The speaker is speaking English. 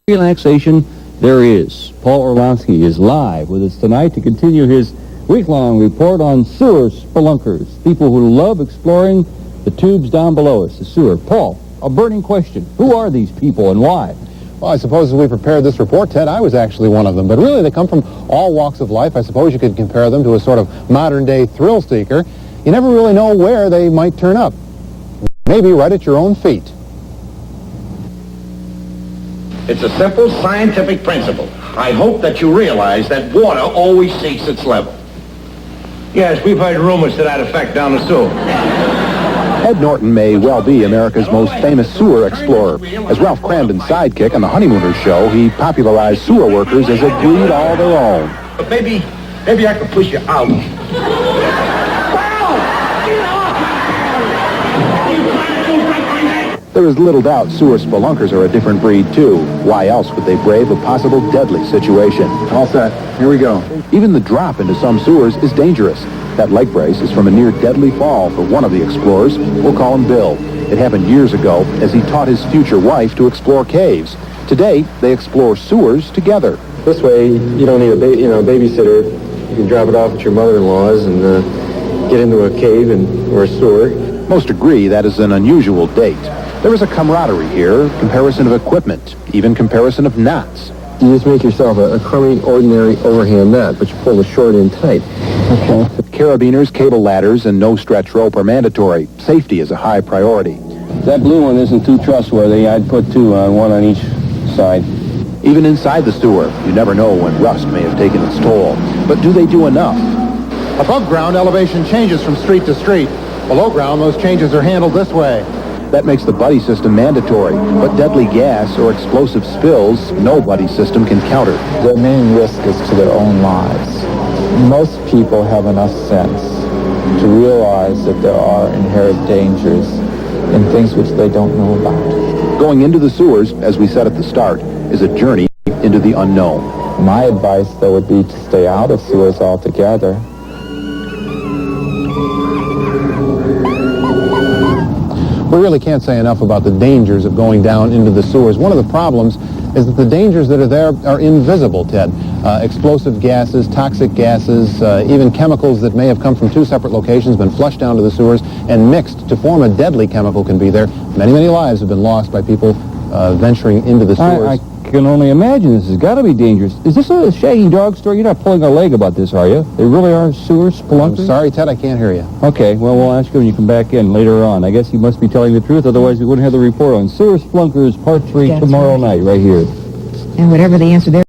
Relaxation there is. Paul Orlowski is live with us tonight to continue his week-long report on sewer spelunkers, people who love exploring the tubes down below us, the sewer. Paul, a burning question. Who are these people and why? Well, I suppose as we prepared this report, Ted, I was actually one of them. But really, they come from all walks of life. I suppose you could compare them to a sort of modern-day thrill seeker. You never really know where they might turn up. Maybe right at your own feet. It's a simple scientific principle. I hope that you realize that water always seeks its level. Yes, we've heard rumors to that effect down the sewer. Ed Norton may well be America's most famous sewer explorer. As Ralph Cramden's sidekick on the Honeymooners show, he popularized sewer workers as a breed all their own. But maybe I could push you out. There is little doubt sewer spelunkers are a different breed, too. Why else would they brave a possible deadly situation? All set. Here we go. Even the drop into some sewers is dangerous. That leg brace is from a near-deadly fall for one of the explorers. We'll call him Bill. It happened years ago as he taught his future wife to explore caves. Today, they explore sewers together. This way, you don't need a babysitter. You can drop it off at your mother-in-law's and get into a cave or a sewer. Most agree that is an unusual date. There is a camaraderie here, comparison of equipment, even comparison of knots. You just make yourself a crummy, ordinary overhand knot, but you pull the short end tight. Okay. Carabiners, cable ladders, and no stretch rope are mandatory. Safety is a high priority. That blue one isn't too trustworthy. I'd put two on, one on each side. Even inside the sewer, you never know when rust may have taken its toll. But do they do enough? Above ground, elevation changes from street to street. Below ground, those changes are handled this way. That makes the buddy system mandatory, but deadly gas or explosive spills, no buddy system can counter. Their main risk is to their own lives. Most people have enough sense to realize that there are inherent dangers in things which they don't know about. Going into the sewers, as we said at the start, is a journey into the unknown. My advice, though, would be to stay out of sewers altogether. We really can't say enough about the dangers of going down into the sewers. One of the problems is that the dangers that are there are invisible, Ted. Explosive gases, toxic gases, even chemicals that may have come from two separate locations, been flushed down to the sewers and mixed to form a deadly chemical can be there. Many, many lives have been lost by people venturing into the sewers. I can only imagine this has got to be dangerous. Is this a Shaggy Dog story? You're not pulling our leg about this, are you? They really are sewer spelunkers? I'm sorry, Ted, I can't hear you. Okay, well, we'll ask you when you come back in later on. I guess you must be telling the truth, otherwise we wouldn't have the report on sewer spelunkers part 3 tomorrow night right here. And whatever the answer there